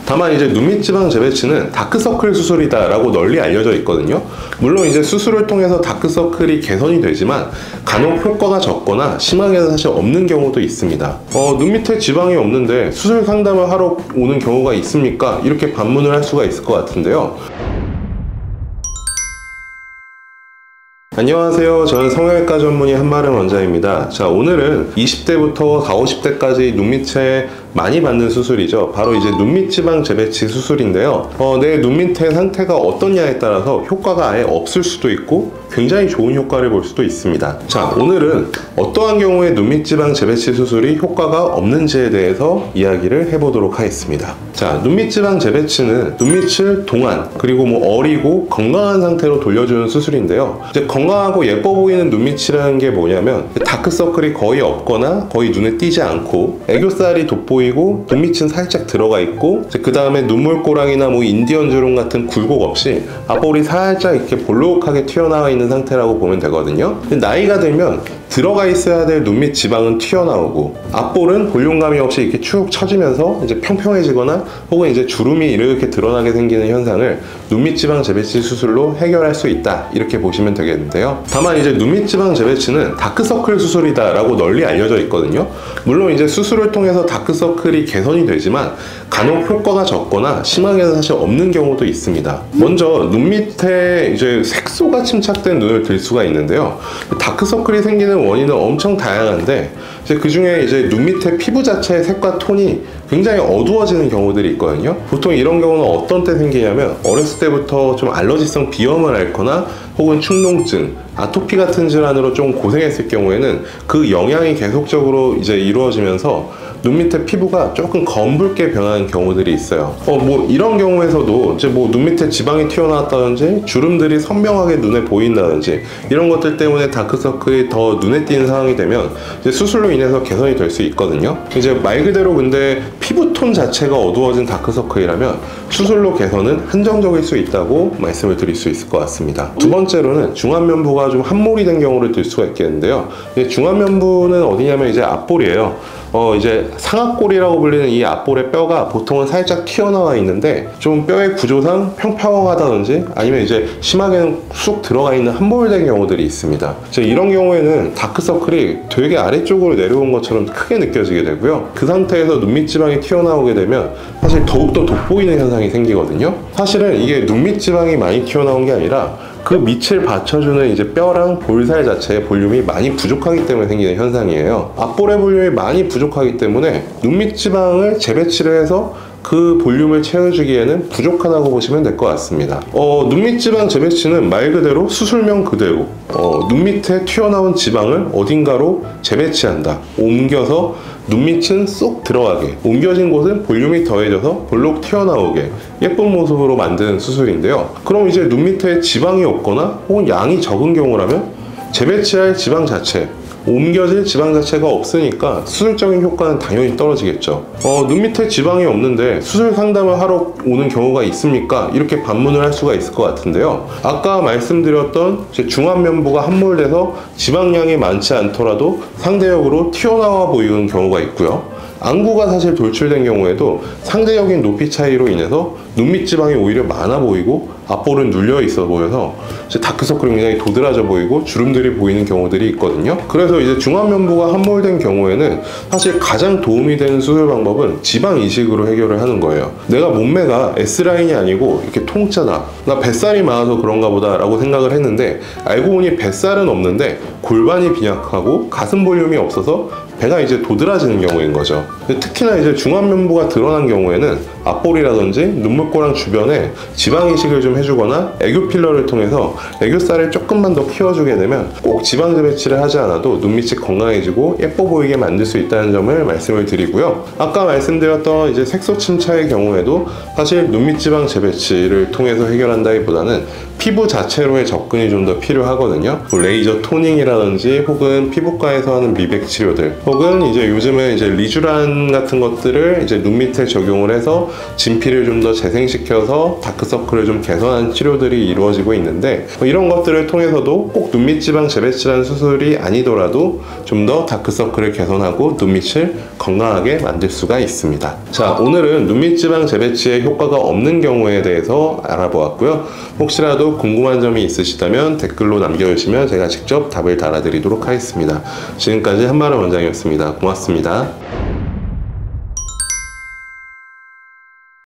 다만 이제 눈밑 지방 재배치는 다크서클 수술이다 라고 널리 알려져 있거든요. 물론 이제 수술을 통해서 다크서클이 개선이 되지만 간혹 효과가 적거나 심하게는 사실 없는 경우도 있습니다. 눈 밑에 지방이 없는데 수술 상담을 하러 오는 경우가 있습니까? 이렇게 반문을 할 수가 있을 것 같은데요. 안녕하세요. 저는 성형외과 전문의 한마름 원장입니다. 자, 오늘은 20대부터 40, 50대까지 눈밑에 많이 받는 수술이죠. 바로 이제 눈밑 지방 재배치 수술인데요. 내 눈밑의 상태가 어떠냐에 따라서 효과가 아예 없을 수도 있고 굉장히 좋은 효과를 볼 수도 있습니다. 자, 오늘은 어떠한 경우에 눈밑 지방 재배치 수술이 효과가 없는지에 대해서 이야기를 해보도록 하겠습니다. 자, 눈밑 지방 재배치는 눈밑을 동안 그리고 어리고 건강한 상태로 돌려주는 수술인데요. 이제 건강하고 예뻐 보이는 눈밑이라는 게 뭐냐면 다크서클이 거의 없거나 거의 눈에 띄지 않고 애교살이 돋보이고 눈밑은 살짝 들어가 있고 그 다음에 눈물꼬랑이나 인디언 주름 같은 굴곡 없이 앞볼이 살짝 이렇게 볼록하게 튀어나와 있는 상태라고 보면 되거든요. 나이가 들면 들어가 있어야 될 눈밑 지방은 튀어나오고 앞볼은 볼륨감이 없이 이렇게 축 처지면서 이제 평평해지거나 혹은 이제 주름이 이렇게 드러나게 생기는 현상을 눈밑 지방 재배치 수술로 해결할 수 있다, 이렇게 보시면 되겠는데요. 다만 이제 눈밑 지방 재배치는 다크서클 수술이다 라고 널리 알려져 있거든요. 물론 이제 수술을 통해서 다크서클이 개선이 되지만 간혹 효과가 적거나 심하게는 사실 없는 경우도 있습니다. 먼저 눈 밑에 이제 색소가 침착된 눈을 들 수가 있는데요. 다크서클이 생기는 원인은 엄청 다양한데 그 중에 이제 눈 밑에 피부 자체의 색과 톤이 굉장히 어두워지는 경우들이 있거든요. 보통 이런 경우는 어떤 때 생기냐면 어렸을 때부터 좀 알러지성 비염을 앓거나 혹은 충농증, 아토피 같은 질환으로 좀 고생했을 경우에는 그 영향이 계속적으로 이제 이루어지면서 눈 밑에 피부가 조금 검붉게 변하는 경우들이 있어요. 이런 경우에서도 이제 눈 밑에 지방이 튀어나왔다든지 주름들이 선명하게 눈에 보인다든지 이런 것들 때문에 다크서클이 더 눈에 띄는 상황이 되면 이제 수술로 인해서 개선이 될 수 있거든요. 이제 말 그대로 근데 피부톤 자체가 어두워진 다크서클이라면 수술로 개선은 한정적일 수 있다고 말씀을 드릴 수 있을 것 같습니다. 두 번째로는 중안면부가 좀 함몰이 된 경우를 들 수가 있겠는데요. 중안면부는 어디냐면 이제 앞볼이에요. 이제 상악골이라고 불리는 이 앞볼의 뼈가 보통은 살짝 튀어나와 있는데 좀 뼈의 구조상 평평하다든지 아니면 이제 심하게는 쑥 들어가 있는 함몰된 경우들이 있습니다. 이런 경우에는 다크서클이 되게 아래쪽으로 내려온 것처럼 크게 느껴지게 되고요. 그 상태에서 눈밑 지방이 튀어나오게 되면 사실 더욱더 돋보이는 현상이 생기거든요. 사실은 이게 눈밑 지방이 많이 튀어나온 게 아니라 그 밑을 받쳐주는 이제 뼈랑 볼살 자체의 볼륨이 많이 부족하기 때문에 생기는 현상이에요. 앞볼의 볼륨이 많이 부족하기 때문에 눈밑 지방을 재배치를 해서 그 볼륨을 채워주기에는 부족하다고 보시면 될 것 같습니다. 눈밑 지방 재배치는 말 그대로 수술명 그대로 눈 밑에 튀어나온 지방을 어딘가로 재배치한다. 옮겨서 눈밑은 쏙 들어가게, 옮겨진 곳은 볼륨이 더해져서 볼록 튀어나오게 예쁜 모습으로 만드는 수술인데요. 그럼 이제 눈 밑에 지방이 없거나 혹은 양이 적은 경우라면 재배치할 지방 자체, 옮겨질 지방 자체가 없으니까 수술적인 효과는 당연히 떨어지겠죠. 눈 밑에 지방이 없는데 수술 상담을 하러 오는 경우가 있습니까? 이렇게 반문을 할 수가 있을 것 같은데요. 아까 말씀드렸던 중안면부가 함몰돼서 지방량이 많지 않더라도 상대적으로 튀어나와 보이는 경우가 있고요. 안구가 사실 돌출된 경우에도 상대적인 높이 차이로 인해서 눈밑 지방이 오히려 많아 보이고 앞볼은 눌려 있어 보여서 다크서클이 굉장히 도드라져 보이고 주름들이 보이는 경우들이 있거든요. 그래서 이제 중안면부가 함몰된 경우에는 사실 가장 도움이 되는 수술 방법은 지방 이식으로 해결을 하는 거예요. 내가 몸매가 S라인이 아니고 이렇게 통짜다, 나 뱃살이 많아서 그런가 보다 라고 생각을 했는데 알고 보니 뱃살은 없는데 골반이 빈약하고 가슴 볼륨이 없어서 배가 이제 도드라지는 경우인 거죠. 특히나 이제 중안면부가 드러난 경우에는 앞볼이라든지 눈물꼬랑 주변에 지방 이식을 좀 해주거나 애교 필러를 통해서 애교살을 조금만 더 키워주게 되면 꼭 지방 재배치를 하지 않아도 눈밑이 건강해지고 예뻐 보이게 만들 수 있다는 점을 말씀을 드리고요. 아까 말씀드렸던 이제 색소 침착의 경우에도 사실 눈밑 지방 재배치를 통해서 해결한다기보다는 피부 자체로의 접근이 좀 더 필요하거든요. 레이저 토닝이라든지 혹은 피부과에서 하는 미백 치료들, 혹은 이제 요즘은 이제 리쥬란 같은 것들을 이제 눈 밑에 적용을 해서 진피를 좀 더 재생시켜서 다크서클을 좀 개선하는 치료들이 이루어지고 있는데, 이런 것들을 통해서도 꼭 눈밑 지방 재배치라는 수술이 아니더라도 좀 더 다크서클을 개선하고 눈밑을 건강하게 만들 수가 있습니다. 자, 오늘은 눈밑 지방 재배치에 효과가 없는 경우에 대해서 알아보았고요. 혹시라도 궁금한 점이 있으시다면 댓글로 남겨주시면 제가 직접 답을 달아드리도록 하겠습니다. 지금까지 한마름 원장이었습니다. 고맙습니다.